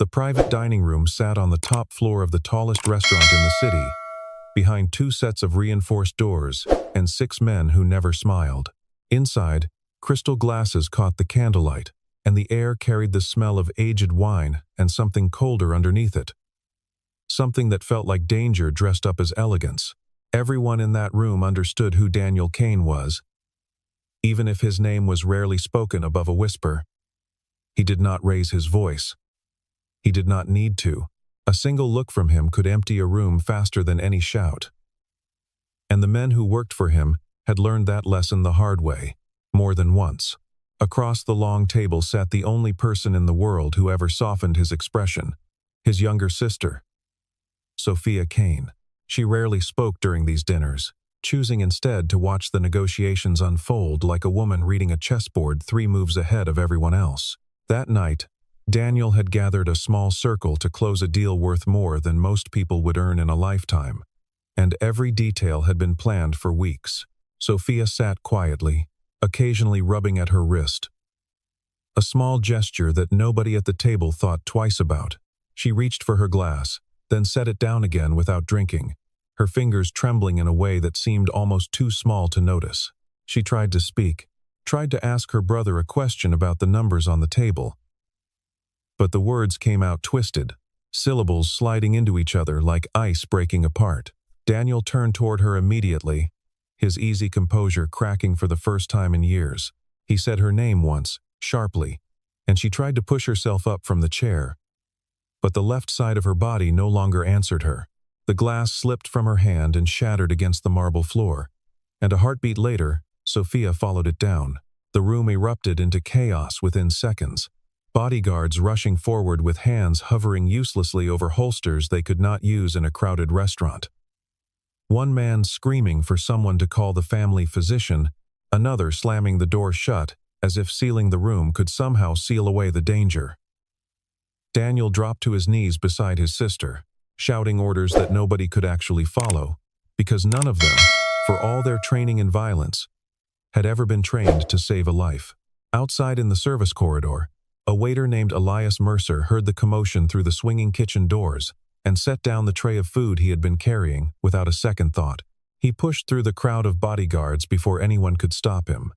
The private dining room sat on the top floor of the tallest restaurant in the city, behind 2 sets of reinforced doors and 6 men who never smiled. Inside, crystal glasses caught the candlelight, and the air carried the smell of aged wine and something colder underneath it. Something that felt like danger dressed up as elegance. Everyone in that room understood who Daniel Kane was, even if his name was rarely spoken above a whisper. He did not raise his voice. He did not need to. A single look from him could empty a room faster than any shout. And the men who worked for him had learned that lesson the hard way, more than once. Across the long table sat the only person in the world who ever softened his expression, his younger sister, Sophia Kane. She rarely spoke during these dinners, choosing instead to watch the negotiations unfold like a woman reading a chessboard 3 moves ahead of everyone else. That night, Daniel had gathered a small circle to close a deal worth more than most people would earn in a lifetime, and every detail had been planned for weeks. Sophia sat quietly, occasionally rubbing at her wrist. A small gesture that nobody at the table thought twice about. She reached for her glass, then set it down again without drinking, her fingers trembling in a way that seemed almost too small to notice. She tried to speak, tried to ask her brother a question about the numbers on the table. But the words came out twisted, syllables sliding into each other like ice breaking apart. Daniel turned toward her immediately, his easy composure cracking for the first time in years. He said her name once, sharply, and she tried to push herself up from the chair. But the left side of her body no longer answered her. The glass slipped from her hand and shattered against the marble floor, and a heartbeat later, Sophia followed it down. The room erupted into chaos within seconds. Bodyguards rushing forward with hands hovering uselessly over holsters they could not use in a crowded restaurant. One man screaming for someone to call the family physician, another slamming the door shut, as if sealing the room could somehow seal away the danger. Daniel dropped to his knees beside his sister, shouting orders that nobody could actually follow, because none of them, for all their training in violence, had ever been trained to save a life. Outside in the service corridor, a waiter named Elias Mercer heard the commotion through the swinging kitchen doors and set down the tray of food he had been carrying without a second thought. He pushed through the crowd of bodyguards before anyone could stop him,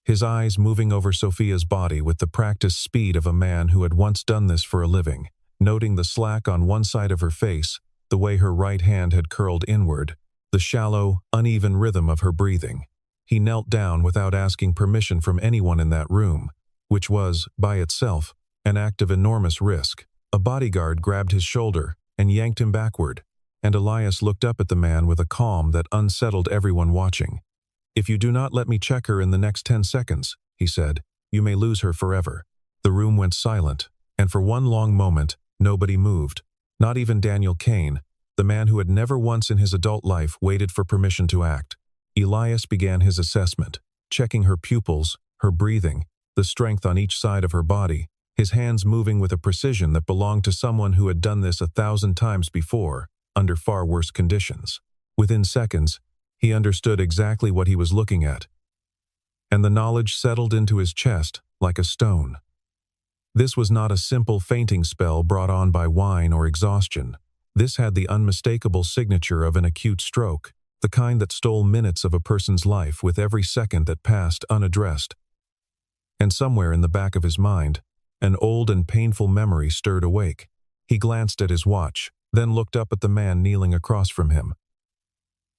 his eyes moving over Sophia's body with the practiced speed of a man who had once done this for a living, noting the slack on one side of her face, the way her right hand had curled inward, the shallow, uneven rhythm of her breathing. He knelt down without asking permission from anyone in that room, which was, by itself, an act of enormous risk. A bodyguard grabbed his shoulder and yanked him backward, and Elias looked up at the man with a calm that unsettled everyone watching. "If you do not let me check her in the next 10 seconds, he said, "you may lose her forever." The room went silent, and for one long moment, nobody moved. Not even Daniel Kane, the man who had never once in his adult life waited for permission to act. Elias began his assessment, checking her pupils, her breathing, the strength on each side of her body, his hands moving with a precision that belonged to someone who had done this 1,000 times before, under far worse conditions. Within seconds, he understood exactly what he was looking at, and the knowledge settled into his chest like a stone. This was not a simple fainting spell brought on by wine or exhaustion. This had the unmistakable signature of an acute stroke, the kind that stole minutes of a person's life with every second that passed unaddressed. And somewhere in the back of his mind, an old and painful memory stirred awake. He glanced at his watch, then looked up at the man kneeling across from him.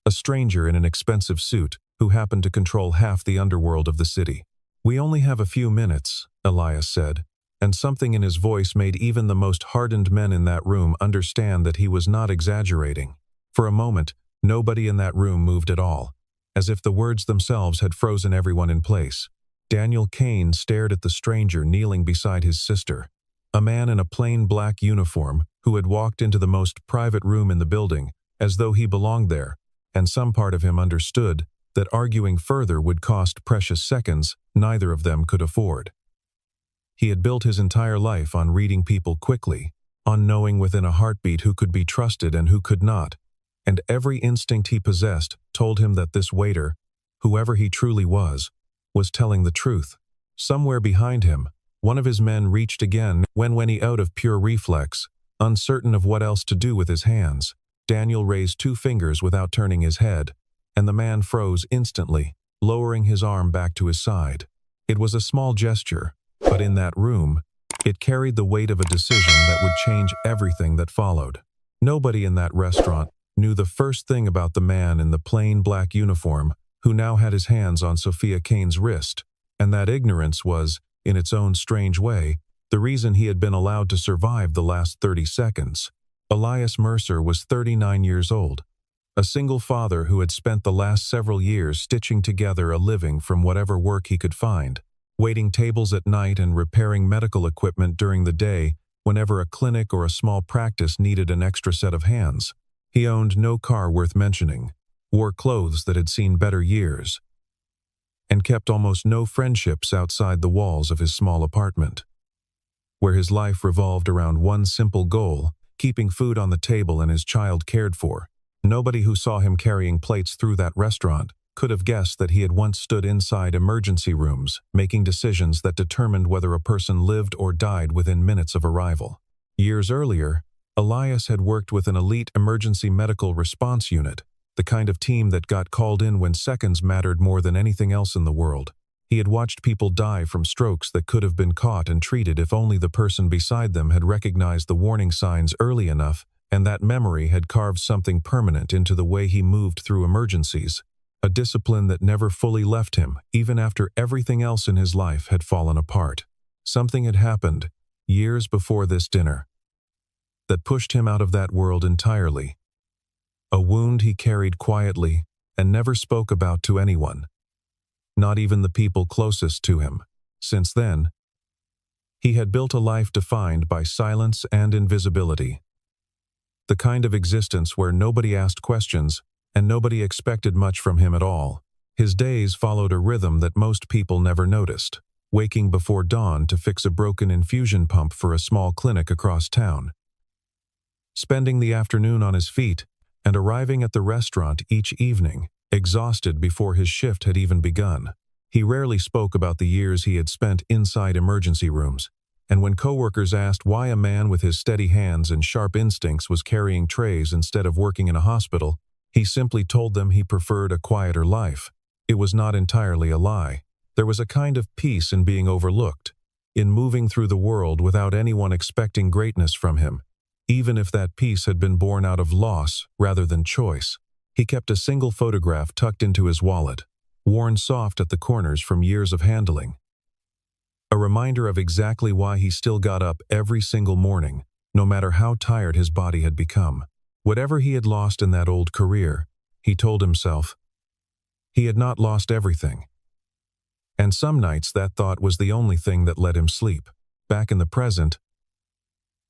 A stranger in an expensive suit who happened to control half the underworld of the city. "We only have a few minutes," Elias said, and something in his voice made even the most hardened men in that room understand that he was not exaggerating. For a moment, nobody in that room moved at all, as if the words themselves had frozen everyone in place. Daniel Kane stared at the stranger kneeling beside his sister, a man in a plain black uniform who had walked into the most private room in the building, as though he belonged there, and some part of him understood that arguing further would cost precious seconds neither of them could afford. He had built his entire life on reading people quickly, on knowing within a heartbeat who could be trusted and who could not, and every instinct he possessed told him that this waiter, whoever he truly was telling the truth. Somewhere behind him, One of his men reached again when he out of pure reflex, uncertain of what else to do with his hands. Daniel raised 2 fingers without turning his head, and the man froze instantly, lowering his arm back to his side. It was a small gesture, but in that room, it carried the weight of a decision that would change everything that followed. Nobody in that restaurant knew the first thing about the man in the plain black uniform who now had his hands on Sophia Kane's wrist, and that ignorance was, in its own strange way, the reason he had been allowed to survive the last 30 seconds. Elias Mercer was 39 years old, a single father who had spent the last several years stitching together a living from whatever work he could find, waiting tables at night and repairing medical equipment during the day whenever a clinic or a small practice needed an extra set of hands. He owned no car worth mentioning, wore clothes that had seen better years, and kept almost no friendships outside the walls of his small apartment, where his life revolved around one simple goal: keeping food on the table and his child cared for. Nobody who saw him carrying plates through that restaurant could have guessed that he had once stood inside emergency rooms, making decisions that determined whether a person lived or died within minutes of arrival. Years earlier, Elias had worked with an elite emergency medical response unit, the kind of team that got called in when seconds mattered more than anything else in the world. He had watched people die from strokes that could have been caught and treated if only the person beside them had recognized the warning signs early enough, and that memory had carved something permanent into the way he moved through emergencies, a discipline that never fully left him, even after everything else in his life had fallen apart. Something had happened, years before this dinner, that pushed him out of that world entirely. A wound he carried quietly and never spoke about to anyone, not even the people closest to him. Since then, he had built a life defined by silence and invisibility. The kind of existence where nobody asked questions and nobody expected much from him at all. His days followed a rhythm that most people never noticed, waking before dawn to fix a broken infusion pump for a small clinic across town, spending the afternoon on his feet, and arriving at the restaurant each evening, exhausted before his shift had even begun. He rarely spoke about the years he had spent inside emergency rooms, and when coworkers asked why a man with his steady hands and sharp instincts was carrying trays instead of working in a hospital, he simply told them he preferred a quieter life. It was not entirely a lie. There was a kind of peace in being overlooked, in moving through the world without anyone expecting greatness from him, even if that peace had been born out of loss rather than choice. He kept a single photograph tucked into his wallet, worn soft at the corners from years of handling, a reminder of exactly why he still got up every single morning, no matter how tired his body had become. Whatever he had lost in that old career, he told himself, he had not lost everything. And some nights that thought was the only thing that let him sleep. Back in the present,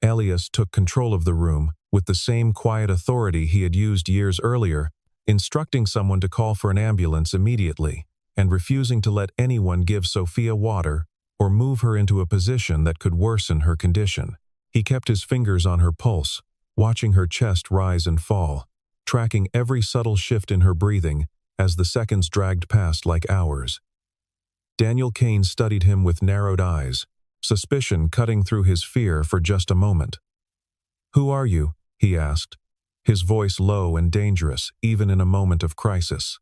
Elias took control of the room with the same quiet authority he had used years earlier, instructing someone to call for an ambulance immediately, and refusing to let anyone give Sophia water or move her into a position that could worsen her condition. He kept his fingers on her pulse, watching her chest rise and fall, tracking every subtle shift in her breathing as the seconds dragged past like hours. Daniel Kane studied him with narrowed eyes, suspicion cutting through his fear for just a moment. "Who are you?" he asked, his voice low and dangerous even in a moment of crisis.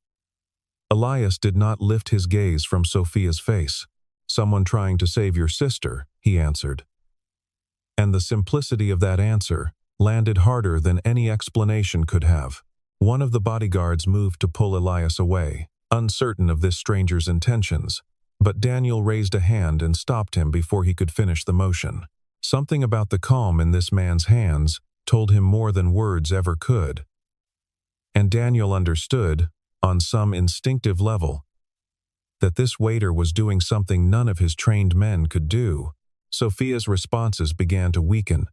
Elias did not lift his gaze from Sophia's face. "Someone trying to save your sister," he answered. And the simplicity of that answer landed harder than any explanation could have. One of the bodyguards moved to pull Elias away, uncertain of this stranger's intentions, but Daniel raised a hand and stopped him before he could finish the motion. Something about the calm in this man's hands told him more than words ever could. And Daniel understood, on some instinctive level, that this waiter was doing something none of his trained men could do. Sophia's responses began to weaken,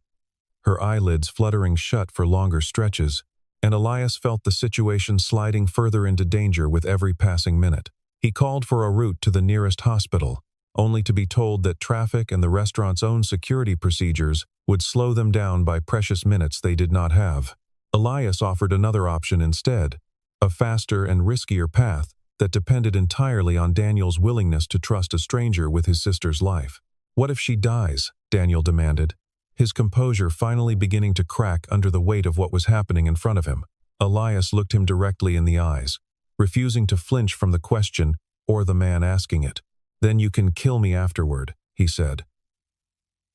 her eyelids fluttering shut for longer stretches, and Elias felt the situation sliding further into danger with every passing minute. He called for a route to the nearest hospital, only to be told that traffic and the restaurant's own security procedures would slow them down by precious minutes they did not have. Elias offered another option instead, a faster and riskier path that depended entirely on Daniel's willingness to trust a stranger with his sister's life. "What if she dies?" Daniel demanded, his composure finally beginning to crack under the weight of what was happening in front of him. Elias looked him directly in the eyes, refusing to flinch from the question or the man asking it. "Then you can kill me afterward," he said.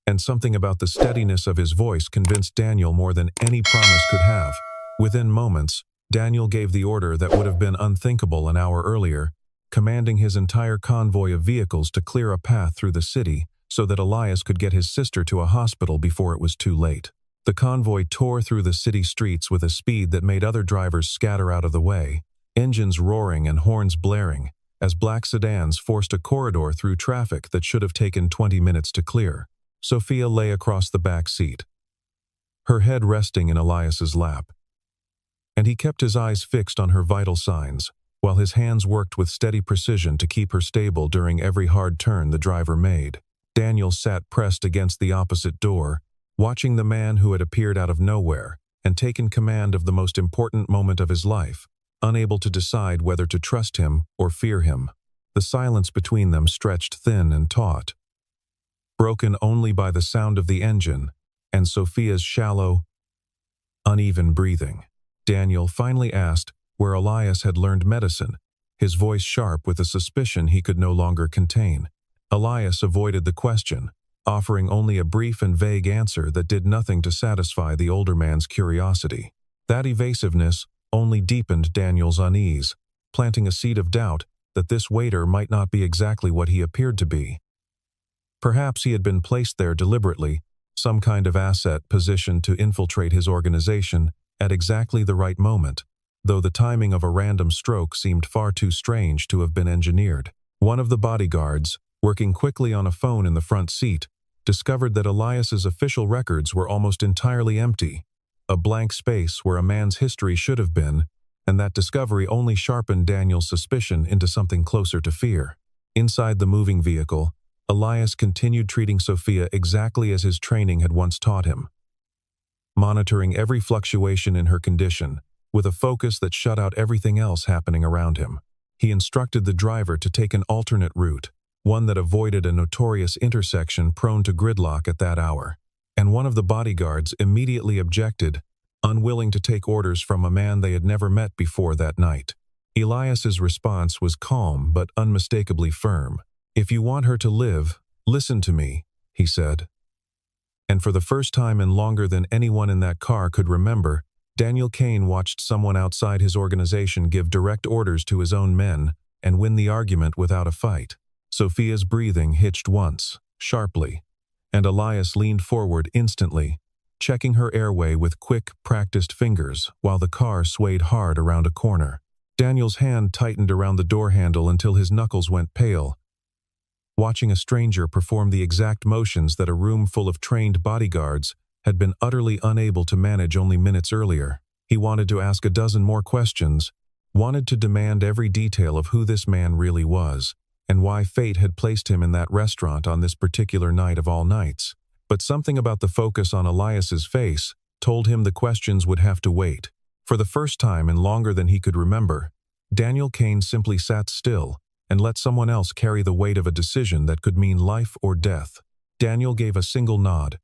And something about the steadiness of his voice convinced Daniel more than any promise could have. Within moments, Daniel gave the order that would have been unthinkable an hour earlier, commanding his entire convoy of vehicles to clear a path through the city so that Elias could get his sister to a hospital before it was too late. The convoy tore through the city streets with a speed that made other drivers scatter out of the way, engines roaring and horns blaring, as black sedans forced a corridor through traffic that should have taken 20 minutes to clear. Sophia lay across the back seat, her head resting in Elias's lap, and he kept his eyes fixed on her vital signs, while his hands worked with steady precision to keep her stable during every hard turn the driver made. Daniel sat pressed against the opposite door, watching the man who had appeared out of nowhere and taken command of the most important moment of his life, unable to decide whether to trust him or fear him. The silence between them stretched thin and taut, broken only by the sound of the engine and Sophia's shallow, uneven breathing. Daniel finally asked where Elias had learned medicine, his voice sharp with a suspicion he could no longer contain. Elias avoided the question, offering only a brief and vague answer that did nothing to satisfy the older man's curiosity. That evasiveness only deepened Daniel's unease, planting a seed of doubt that this waiter might not be exactly what he appeared to be. Perhaps he had been placed there deliberately, some kind of asset positioned to infiltrate his organization at exactly the right moment, though the timing of a random stroke seemed far too strange to have been engineered. One of the bodyguards, working quickly on a phone in the front seat, discovered that Elias's official records were almost entirely empty, a blank space where a man's history should have been, and that discovery only sharpened Daniel's suspicion into something closer to fear. Inside the moving vehicle, Elias continued treating Sophia exactly as his training had once taught him, monitoring every fluctuation in her condition, with a focus that shut out everything else happening around him. He instructed the driver to take an alternate route, one that avoided a notorious intersection prone to gridlock at that hour. And one of the bodyguards immediately objected, unwilling to take orders from a man they had never met before that night. Elias's response was calm but unmistakably firm. "If you want her to live, listen to me," he said. And for the first time in longer than anyone in that car could remember, Daniel Kane watched someone outside his organization give direct orders to his own men and win the argument without a fight. Sophia's breathing hitched once, sharply, and Elias leaned forward instantly, checking her airway with quick, practiced fingers while the car swayed hard around a corner. Daniel's hand tightened around the door handle until his knuckles went pale, watching a stranger perform the exact motions that a room full of trained bodyguards had been utterly unable to manage only minutes earlier. He wanted to ask a dozen more questions, wanted to demand every detail of who this man really was, and why fate had placed him in that restaurant on this particular night of all nights. But something about the focus on Elias's face told him the questions would have to wait. For the first time in longer than he could remember, Daniel Kane simply sat still and let someone else carry the weight of a decision that could mean life or death. Daniel gave a single nod,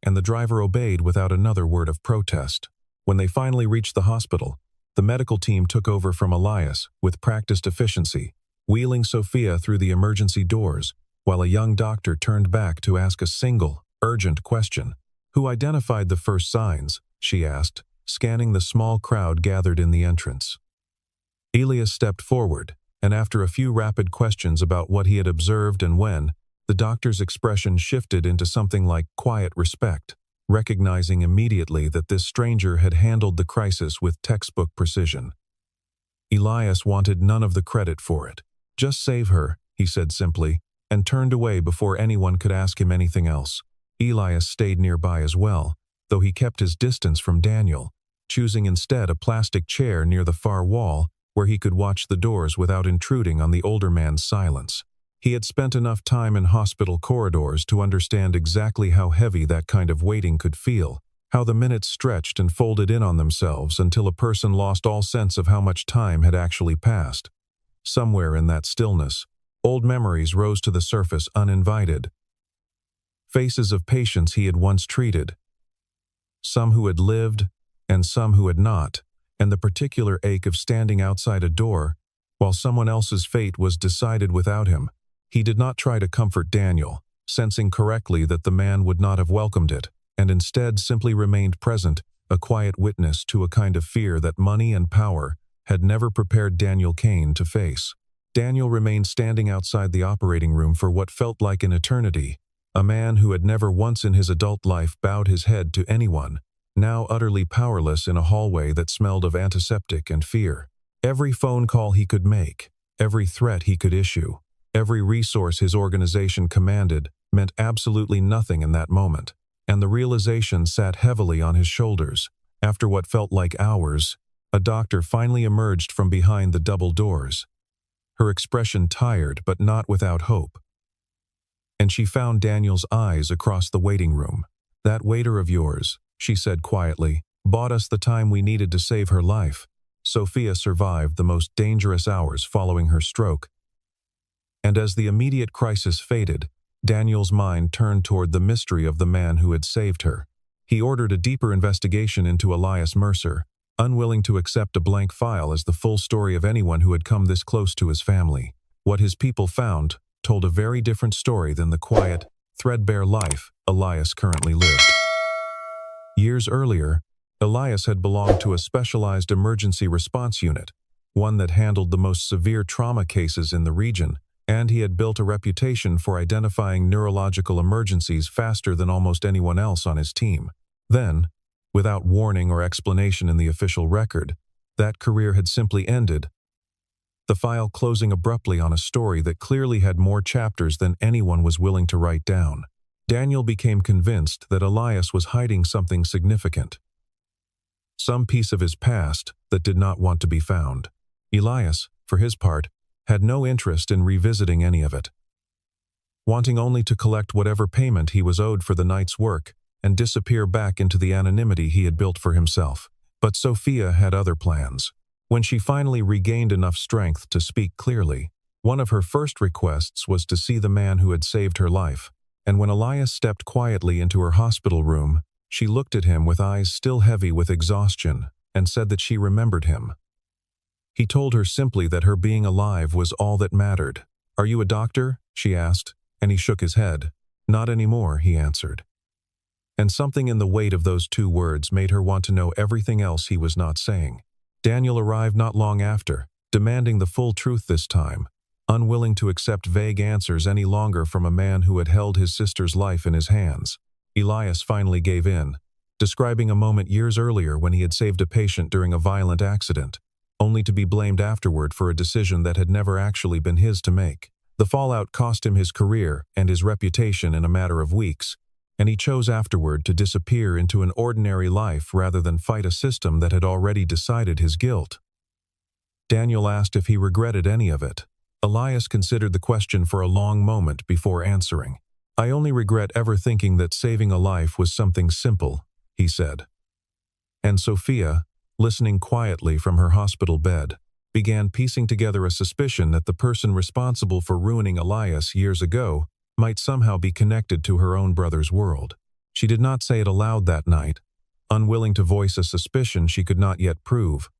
and the driver obeyed without another word of protest. When they finally reached the hospital, the medical team took over from Elias with practiced efficiency, wheeling Sophia through the emergency doors, while a young doctor turned back to ask a single, urgent question. "Who identified the first signs?" she asked, scanning the small crowd gathered in the entrance. Elias stepped forward, and after a few rapid questions about what he had observed and when, the doctor's expression shifted into something like quiet respect, recognizing immediately that this stranger had handled the crisis with textbook precision. Elias wanted none of the credit for it. "Just save her," he said simply, and turned away before anyone could ask him anything else. Elias stayed nearby as well, though he kept his distance from Daniel, choosing instead a plastic chair near the far wall where he could watch the doors without intruding on the older man's silence. He had spent enough time in hospital corridors to understand exactly how heavy that kind of waiting could feel, how the minutes stretched and folded in on themselves until a person lost all sense of how much time had actually passed. Somewhere in that stillness, old memories rose to the surface uninvited, faces of patients he had once treated, some who had lived and some who had not, and the particular ache of standing outside a door while someone else's fate was decided without him. He did not try to comfort Daniel, sensing correctly that the man would not have welcomed it, and instead simply remained present, a quiet witness to a kind of fear that money and power had never prepared Daniel Kane to face. Daniel remained standing outside the operating room for what felt like an eternity, a man who had never once in his adult life bowed his head to anyone, now utterly powerless in a hallway that smelled of antiseptic and fear. Every phone call he could make, every threat he could issue, every resource his organization commanded meant absolutely nothing in that moment, and the realization sat heavily on his shoulders. After what felt like hours, a doctor finally emerged from behind the double doors, her expression tired but not without hope. And she found Daniel's eyes across the waiting room. "That waiter of yours," she said quietly, "bought us the time we needed to save her life." Sophia survived the most dangerous hours following her stroke. And as the immediate crisis faded, Daniel's mind turned toward the mystery of the man who had saved her. He ordered a deeper investigation into Elias Mercer, unwilling to accept a blank file as the full story of anyone who had come this close to his family. What his people found told a very different story than the quiet, threadbare life Elias currently lived. Years earlier, Elias had belonged to a specialized emergency response unit, one that handled the most severe trauma cases in the region, and he had built a reputation for identifying neurological emergencies faster than almost anyone else on his team. Then, without warning or explanation in the official record, that career had simply ended, the file closing abruptly on a story that clearly had more chapters than anyone was willing to write down. Daniel became convinced that Elias was hiding something significant, some piece of his past that did not want to be found. Elias, for his part, had no interest in revisiting any of it, wanting only to collect whatever payment he was owed for the night's work and disappear back into the anonymity he had built for himself. But Sophia had other plans. When she finally regained enough strength to speak clearly, one of her first requests was to see the man who had saved her life. And when Elias stepped quietly into her hospital room, she looked at him with eyes still heavy with exhaustion and said that she remembered him. He told her simply that her being alive was all that mattered. "Are you a doctor?" she asked, and he shook his head. "Not anymore," he answered. And something in the weight of those two words made her want to know everything else he was not saying. Daniel arrived not long after, demanding the full truth this time, unwilling to accept vague answers any longer from a man who had held his sister's life in his hands. Elias finally gave in, describing a moment years earlier when he had saved a patient during a violent accident, only to be blamed afterward for a decision that had never actually been his to make. The fallout cost him his career and his reputation in a matter of weeks, and he chose afterward to disappear into an ordinary life rather than fight a system that had already decided his guilt. Daniel asked if he regretted any of it. Elias considered the question for a long moment before answering. "I only regret ever thinking that saving a life was something simple," he said. And Sophia, listening quietly from her hospital bed, began piecing together a suspicion that the person responsible for ruining Elias years ago might somehow be connected to her own brother's world. She did not say it aloud that night, unwilling to voice a suspicion she could not yet prove.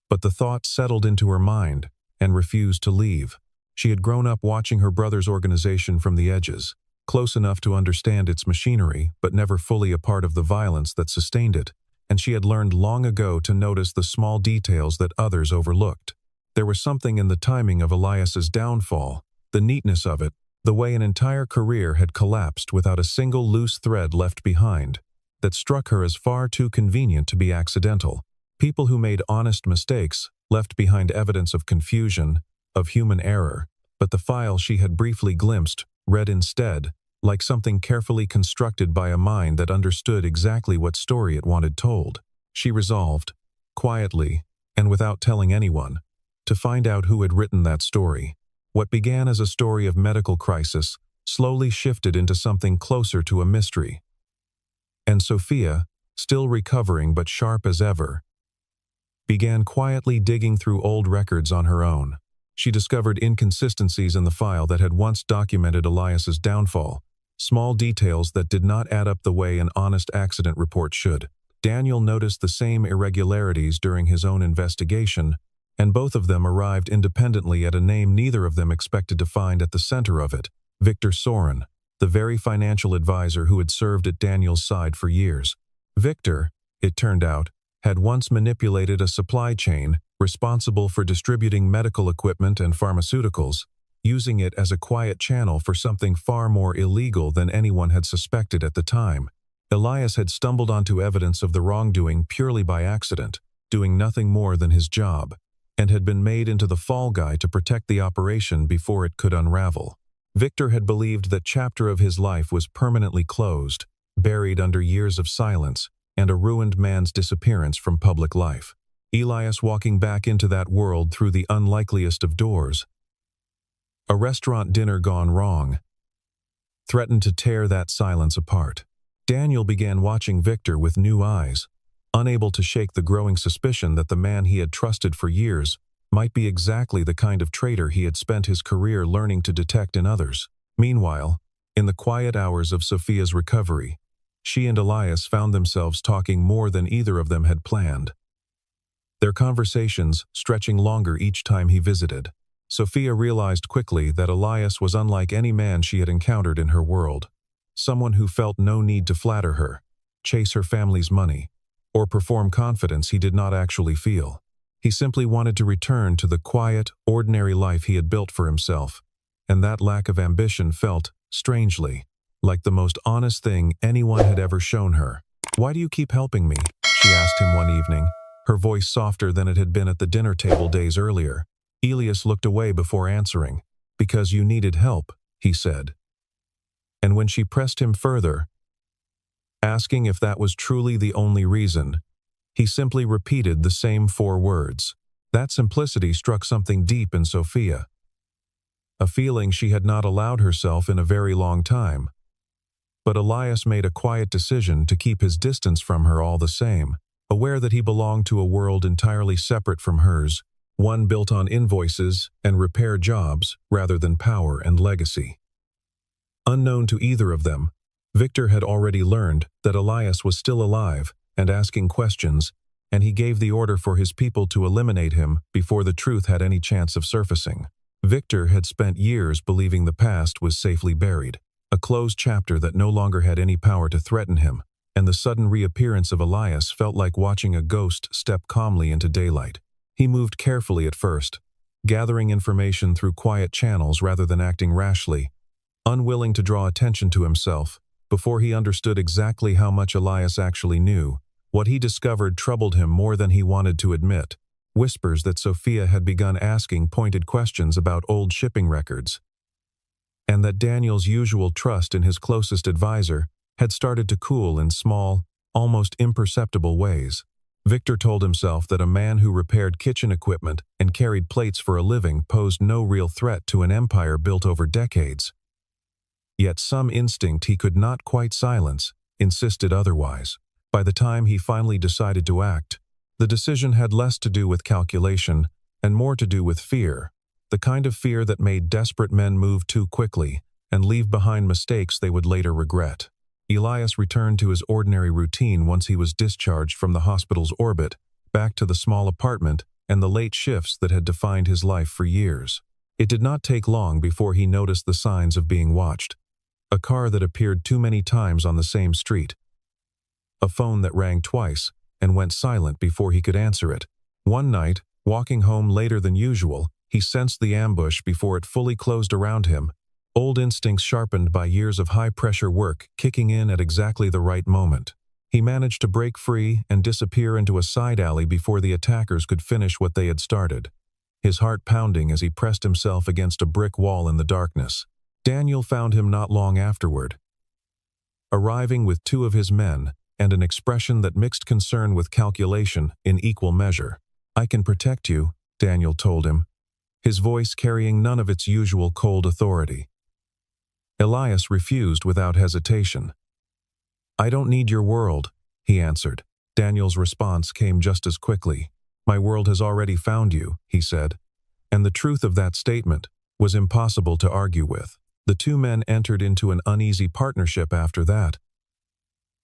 But the thought settled into her mind and refused to leave. She had grown up watching her brother's organization from the edges, close enough to understand its machinery, but never fully a part of the violence that sustained it, and she had learned long ago to notice the small details that others overlooked. There was something in the timing of Elias's downfall, the neatness of it, the way an entire career had collapsed without a single loose thread left behind, that struck her as far too convenient to be accidental. People who made honest mistakes left behind evidence of confusion, of human error, but the file she had briefly glimpsed read instead, like something carefully constructed by a mind that understood exactly what story it wanted told. She resolved, quietly, and without telling anyone, to find out who had written that story. What began as a story of medical crisis slowly shifted into something closer to a mystery. And Sophia, still recovering but sharp as ever, began quietly digging through old records on her own. She discovered inconsistencies in the file that had once documented Elias's downfall, small details that did not add up the way an honest accident report should. Daniel noticed the same irregularities during his own investigation, and both of them arrived independently at a name neither of them expected to find at the center of it: Victor Soren, the very financial advisor who had served at Daniel's side for years. Victor, it turned out, had once manipulated a supply chain responsible for distributing medical equipment and pharmaceuticals, using it as a quiet channel for something far more illegal than anyone had suspected at the time. Elias had stumbled onto evidence of the wrongdoing purely by accident, doing nothing more than his job, and had been made into the fall guy to protect the operation before it could unravel. Victor had believed that chapter of his life was permanently closed, buried under years of silence, and a ruined man's disappearance from public life. Elias walking back into that world through the unlikeliest of doors. A restaurant dinner gone wrong threatened to tear that silence apart. Daniel began watching Victor with new eyes, unable to shake the growing suspicion that the man he had trusted for years might be exactly the kind of traitor he had spent his career learning to detect in others. Meanwhile, in the quiet hours of Sophia's recovery, she and Elias found themselves talking more than either of them had planned, their conversations stretching longer each time he visited. Sophia realized quickly that Elias was unlike any man she had encountered in her world, someone who felt no need to flatter her, chase her family's money, or perform confidence he did not actually feel. He simply wanted to return to the quiet, ordinary life he had built for himself, and that lack of ambition felt, strangely, like the most honest thing anyone had ever shown her. "Why do you keep helping me?" she asked him one evening, her voice softer than it had been at the dinner table days earlier. Elias looked away before answering. "Because you needed help," he said. And when she pressed him further, asking if that was truly the only reason, he simply repeated the same 4 words. That simplicity struck something deep in Sophia, a feeling she had not allowed herself in a very long time. But Elias made a quiet decision to keep his distance from her all the same, aware that he belonged to a world entirely separate from hers, one built on invoices and repair jobs rather than power and legacy. Unknown to either of them, Victor had already learned that Elias was still alive and asking questions, and he gave the order for his people to eliminate him before the truth had any chance of surfacing. Victor had spent years believing the past was safely buried, a closed chapter that no longer had any power to threaten him, and the sudden reappearance of Elias felt like watching a ghost step calmly into daylight. He moved carefully at first, gathering information through quiet channels rather than acting rashly, unwilling to draw attention to himself. Before he understood exactly how much Elias actually knew, what he discovered troubled him more than he wanted to admit. Whispers that Sophia had begun asking pointed questions about old shipping records, and that Daniel's usual trust in his closest advisor had started to cool in small, almost imperceptible ways. Victor told himself that a man who repaired kitchen equipment and carried plates for a living posed no real threat to an empire built over decades. Yet some instinct he could not quite silence insisted otherwise. By the time he finally decided to act, the decision had less to do with calculation and more to do with fear, the kind of fear that made desperate men move too quickly and leave behind mistakes they would later regret. Elias returned to his ordinary routine once he was discharged from the hospital's orbit, back to the small apartment and the late shifts that had defined his life for years. It did not take long before he noticed the signs of being watched. A car that appeared too many times on the same street. A phone that rang twice and went silent before he could answer it. One night, walking home later than usual, he sensed the ambush before it fully closed around him, old instincts sharpened by years of high-pressure work kicking in at exactly the right moment. He managed to break free and disappear into a side alley before the attackers could finish what they had started, his heart pounding as he pressed himself against a brick wall in the darkness. Daniel found him not long afterward, arriving with 2 of his men and an expression that mixed concern with calculation in equal measure. "I can protect you," Daniel told him, his voice carrying none of its usual cold authority. Elias refused without hesitation. "I don't need your world," he answered. Daniel's response came just as quickly. "My world has already found you," he said, and the truth of that statement was impossible to argue with. The two men entered into an uneasy partnership after that.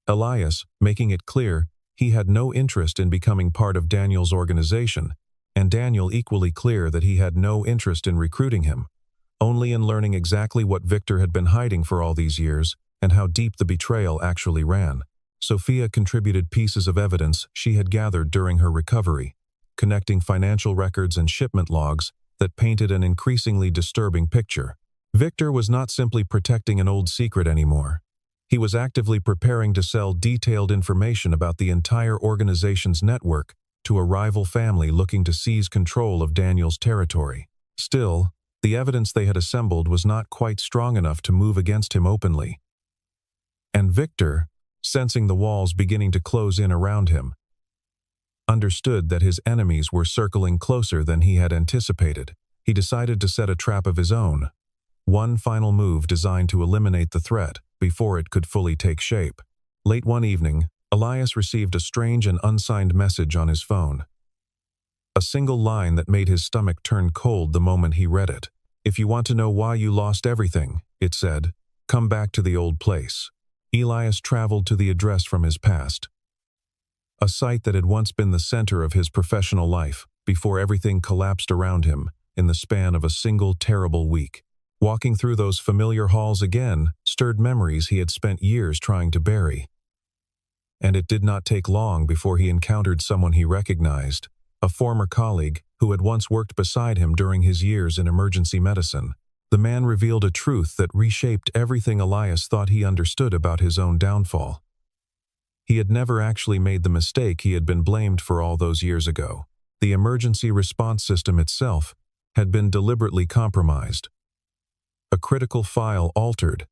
Elias, making it clear he had no interest in becoming part of Daniel's organization, and Daniel equally clear that he had no interest in recruiting him, only in learning exactly what Victor had been hiding for all these years and how deep the betrayal actually ran. Sophia contributed pieces of evidence she had gathered during her recovery, connecting financial records and shipment logs that painted an increasingly disturbing picture. Victor was not simply protecting an old secret anymore. He was actively preparing to sell detailed information about the entire organization's network to a rival family looking to seize control of Daniel's territory. Still, the evidence they had assembled was not quite strong enough to move against him openly. And Victor, sensing the walls beginning to close in around him, understood that his enemies were circling closer than he had anticipated. He decided to set a trap of his own, one final move designed to eliminate the threat before it could fully take shape. Late one evening, Elias received a strange and unsigned message on his phone. A single line that made his stomach turn cold the moment he read it. "If you want to know why you lost everything," it said, "come back to the old place." Elias traveled to the address from his past, a site that had once been the center of his professional life before everything collapsed around him in the span of a single terrible week. Walking through those familiar halls again stirred memories he had spent years trying to bury. And it did not take long before he encountered someone he recognized, a former colleague who had once worked beside him during his years in emergency medicine. The man revealed a truth that reshaped everything Elias thought he understood about his own downfall. He had never actually made the mistake he had been blamed for all those years ago. The emergency response system itself had been deliberately compromised, a critical file altered,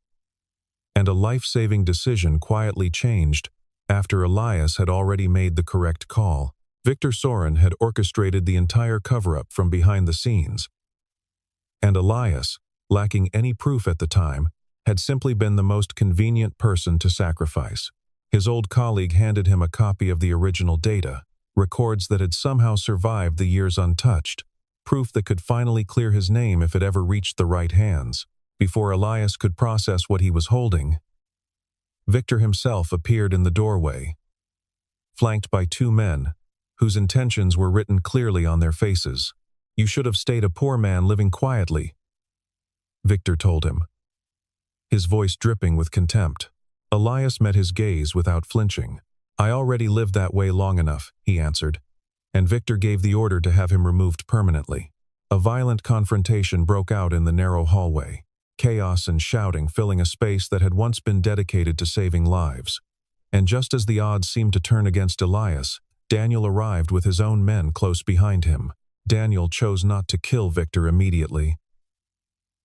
and a life-saving decision quietly changed after Elias had already made the correct call. Victor Soren had orchestrated the entire cover-up from behind the scenes, and Elias, lacking any proof at the time, had simply been the most convenient person to sacrifice. His old colleague handed him a copy of the original data, records that had somehow survived the years untouched, proof that could finally clear his name if it ever reached the right hands. Before Elias could process what he was holding, Victor himself appeared in the doorway, flanked by two men, whose intentions were written clearly on their faces. "You should have stayed a poor man living quietly," Victor told him, his voice dripping with contempt. Elias met his gaze without flinching. "I already lived that way long enough," he answered, and Victor gave the order to have him removed permanently. A violent confrontation broke out in the narrow hallway, chaos and shouting filling a space that had once been dedicated to saving lives. And just as the odds seemed to turn against Elias, Daniel arrived with his own men close behind him. Daniel chose not to kill Victor immediately,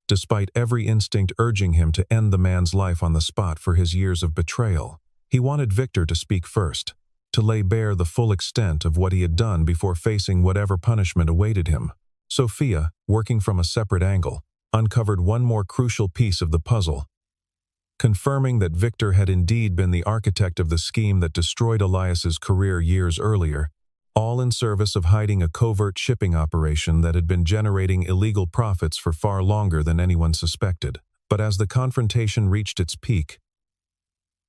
despite every instinct urging him to end the man's life on the spot for his years of betrayal. He wanted Victor to speak first, to lay bare the full extent of what he had done before facing whatever punishment awaited him. Sophia, working from a separate angle, uncovered one more crucial piece of the puzzle, confirming that Victor had indeed been the architect of the scheme that destroyed Elias's career years earlier, all in service of hiding a covert shipping operation that had been generating illegal profits for far longer than anyone suspected. But as the confrontation reached its peak,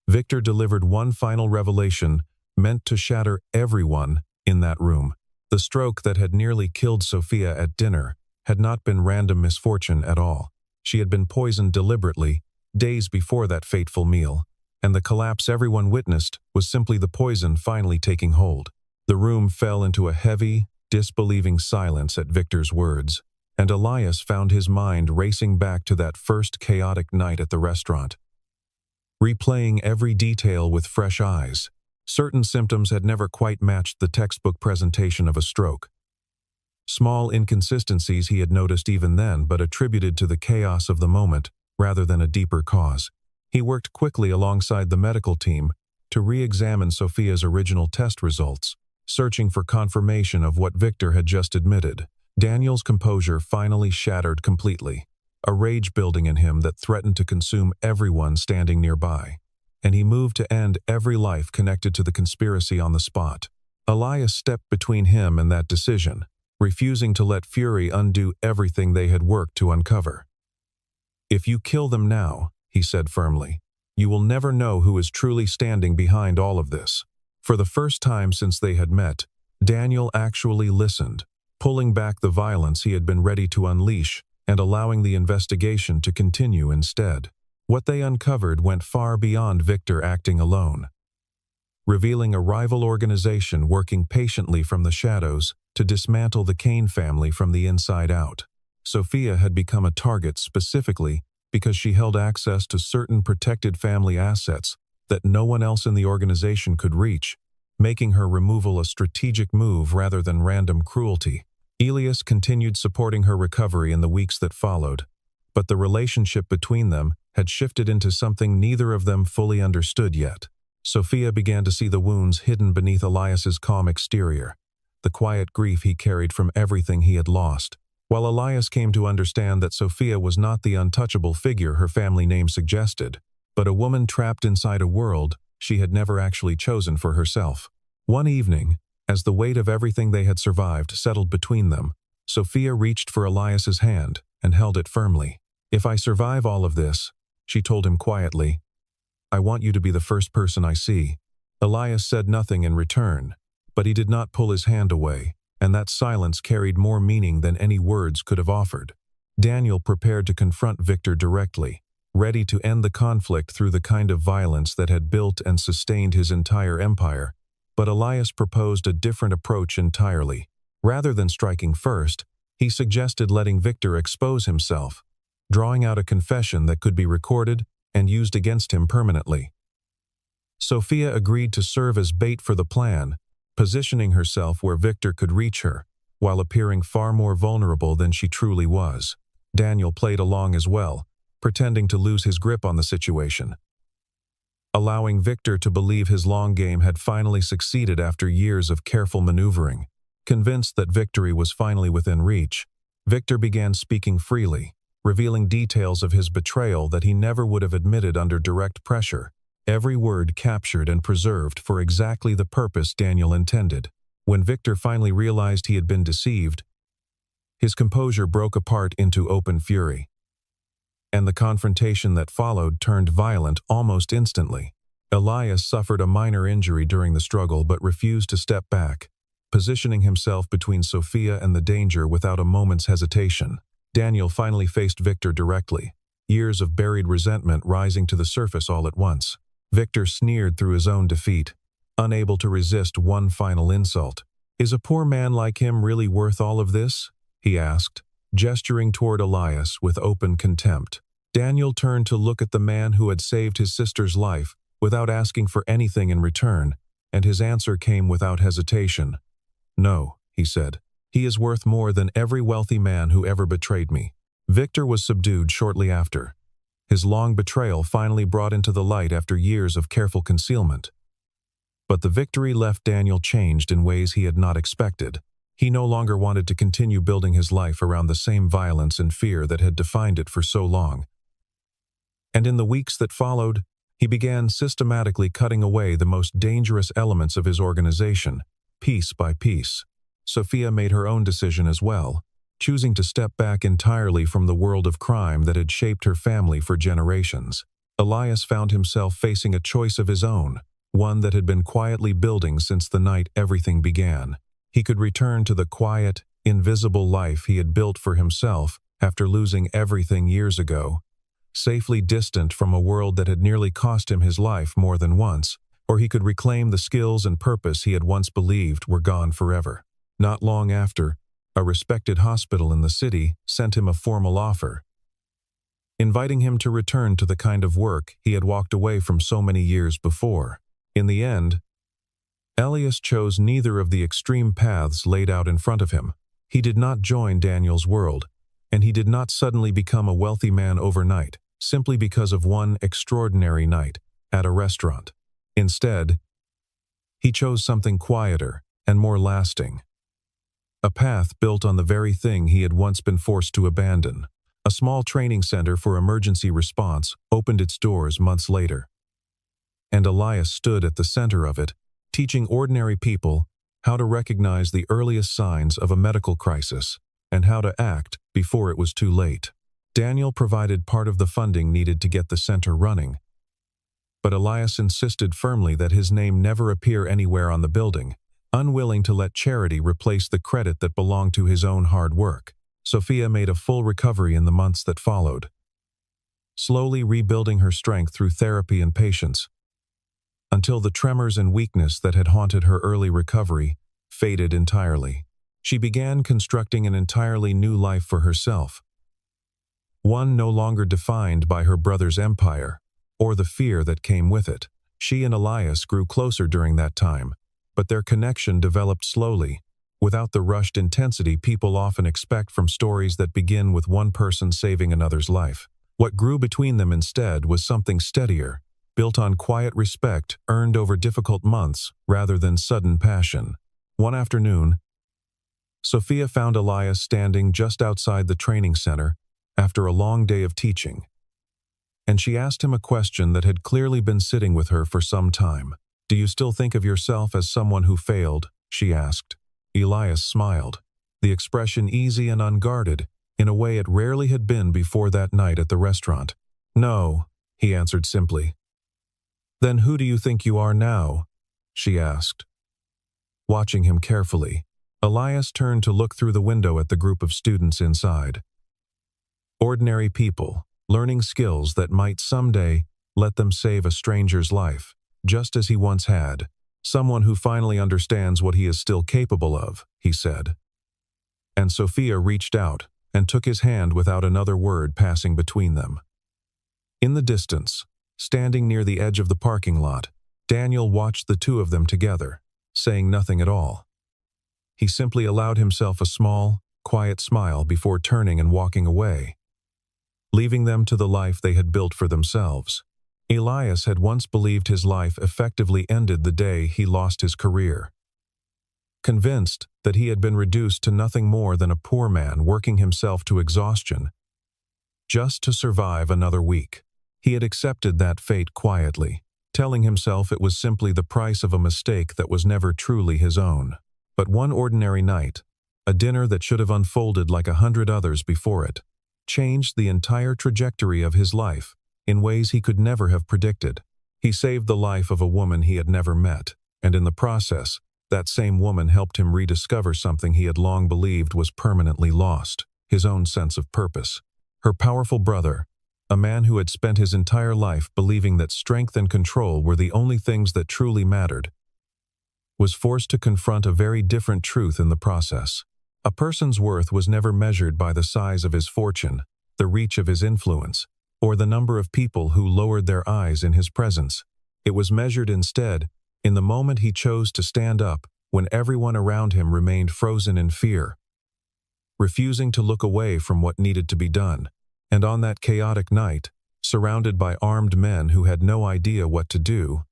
Victor delivered one final revelation meant to shatter everyone in that room. The stroke that had nearly killed Sophia at dinner had not been random misfortune at all. She had been poisoned deliberately days before that fateful meal, and the collapse everyone witnessed was simply the poison finally taking hold. The room fell into a heavy, disbelieving silence at Victor's words, and Elias found his mind racing back to that first chaotic night at the restaurant, replaying every detail with fresh eyes. Certain symptoms had never quite matched the textbook presentation of a stroke. Small inconsistencies he had noticed even then, but attributed to the chaos of the moment rather than a deeper cause. He worked quickly alongside the medical team to re-examine Sophia's original test results, searching for confirmation of what Victor had just admitted. Daniel's composure finally shattered completely, a rage building in him that threatened to consume everyone standing nearby, and he moved to end every life connected to the conspiracy on the spot. Elias stepped between him and that decision, refusing to let fury undo everything they had worked to uncover. "If you kill them now," he said firmly, "you will never know who is truly standing behind all of this." For the first time since they had met, Daniel actually listened, pulling back the violence he had been ready to unleash and allowing the investigation to continue instead. What they uncovered went far beyond Victor acting alone, revealing a rival organization working patiently from the shadows to dismantle the Kane family from the inside out. Sophia had become a target specifically because she held access to certain protected family assets that no one else in the organization could reach, making her removal a strategic move rather than random cruelty. Elias continued supporting her recovery in the weeks that followed, but the relationship between them had shifted into something neither of them fully understood yet. Sophia began to see the wounds hidden beneath Elias's calm exterior, the quiet grief he carried from everything he had lost, while Elias came to understand that Sophia was not the untouchable figure her family name suggested, but a woman trapped inside a world she had never actually chosen for herself. One evening, as the weight of everything they had survived settled between them, Sophia reached for Elias's hand and held it firmly. "If I survive all of this," she told him quietly, "I want you to be the first person I see." Elias said nothing in return, but he did not pull his hand away, and that silence carried more meaning than any words could have offered. Daniel prepared to confront Victor directly, ready to end the conflict through the kind of violence that had built and sustained his entire empire. But Elias proposed a different approach entirely. Rather than striking first, he suggested letting Victor expose himself, drawing out a confession that could be recorded and used against him permanently. Sophia agreed to serve as bait for the plan, positioning herself where Victor could reach her, while appearing far more vulnerable than she truly was. Daniel played along as well, pretending to lose his grip on the situation, allowing Victor to believe his long game had finally succeeded after years of careful maneuvering. Convinced that victory was finally within reach, Victor began speaking freely, revealing details of his betrayal that he never would have admitted under direct pressure, every word captured and preserved for exactly the purpose Daniel intended. When Victor finally realized he had been deceived, his composure broke apart into open fury, and the confrontation that followed turned violent almost instantly. Elias suffered a minor injury during the struggle but refused to step back, positioning himself between Sophia and the danger without a moment's hesitation. Daniel finally faced Victor directly, years of buried resentment rising to the surface all at once. Victor sneered through his own defeat, unable to resist one final insult. "Is a poor man like him really worth all of this?" he asked, gesturing toward Elias with open contempt. Daniel turned to look at the man who had saved his sister's life without asking for anything in return, and his answer came without hesitation. "No," he said. "He is worth more than every wealthy man who ever betrayed me." Victor was subdued shortly after, his long betrayal finally brought into the light after years of careful concealment. But the victory left Daniel changed in ways he had not expected. He no longer wanted to continue building his life around the same violence and fear that had defined it for so long. And in the weeks that followed, he began systematically cutting away the most dangerous elements of his organization, piece by piece. Sophia made her own decision as well, choosing to step back entirely from the world of crime that had shaped her family for generations. Elias found himself facing a choice of his own, one that had been quietly building since the night everything began. He could return to the quiet, invisible life he had built for himself after losing everything years ago, safely distant from a world that had nearly cost him his life more than once, or he could reclaim the skills and purpose he had once believed were gone forever. Not long after, a respected hospital in the city sent him a formal offer, inviting him to return to the kind of work he had walked away from so many years before. In the end, Elias chose neither of the extreme paths laid out in front of him. He did not join Daniel's world, and he did not suddenly become a wealthy man overnight, simply because of one extraordinary night at a restaurant. Instead, he chose something quieter and more lasting. A path built on the very thing he had once been forced to abandon. A small training center for emergency response opened its doors months later, and Elias stood at the center of it, teaching ordinary people how to recognize the earliest signs of a medical crisis and how to act before it was too late. Daniel provided part of the funding needed to get the center running, but Elias insisted firmly that his name never appear anywhere on the building, unwilling to let charity replace the credit that belonged to his own hard work. Sophia made a full recovery in the months that followed, slowly rebuilding her strength through therapy and patience, until the tremors and weakness that had haunted her early recovery faded entirely. She began constructing an entirely new life for herself, one no longer defined by her brother's empire or the fear that came with it. She and Elias grew closer during that time, but their connection developed slowly, without the rushed intensity people often expect from stories that begin with one person saving another's life. What grew between them instead was something steadier, built on quiet respect earned over difficult months rather than sudden passion. One afternoon, Sophia found Elias standing just outside the training center after a long day of teaching, and she asked him a question that had clearly been sitting with her for some time. "Do you still think of yourself as someone who failed?" she asked. Elias smiled, the expression easy and unguarded, in a way it rarely had been before that night at the restaurant. "No," he answered simply. "Then who do you think you are now?" she asked. Watching him carefully, Elias turned to look through the window at the group of students inside. Ordinary people, learning skills that might someday let them save a stranger's life, just as he once had. "Someone who finally understands what he is still capable of," he said. And Sophia reached out and took his hand without another word passing between them. In the distance, standing near the edge of the parking lot, Daniel watched the two of them together, saying nothing at all. He simply allowed himself a small, quiet smile before turning and walking away, leaving them to the life they had built for themselves. Elias had once believed his life effectively ended the day he lost his career. Convinced that he had been reduced to nothing more than a poor man working himself to exhaustion, just to survive another week. He had accepted that fate quietly, telling himself it was simply the price of a mistake that was never truly his own. But one ordinary night, a dinner that should have unfolded like 100 others before it, changed the entire trajectory of his life in ways he could never have predicted. He saved the life of a woman he had never met, and in the process, that same woman helped him rediscover something he had long believed was permanently lost: his own sense of purpose. Her powerful brother, a man who had spent his entire life believing that strength and control were the only things that truly mattered, was forced to confront a very different truth in the process. A person's worth was never measured by the size of his fortune, the reach of his influence, or the number of people who lowered their eyes in his presence. It was measured instead in the moment he chose to stand up when everyone around him remained frozen in fear, refusing to look away from what needed to be done. And on that chaotic night, surrounded by armed men who had no idea what to do,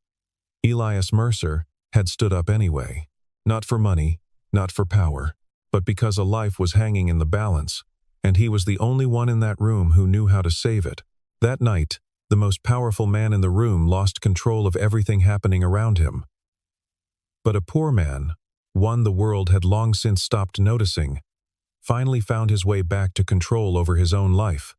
Elias Mercer had stood up anyway. Not for money, not for power, but because a life was hanging in the balance, and he was the only one in that room who knew how to save it. That night, the most powerful man in the room lost control of everything happening around him. But a poor man, one the world had long since stopped noticing, finally found his way back to control over his own life.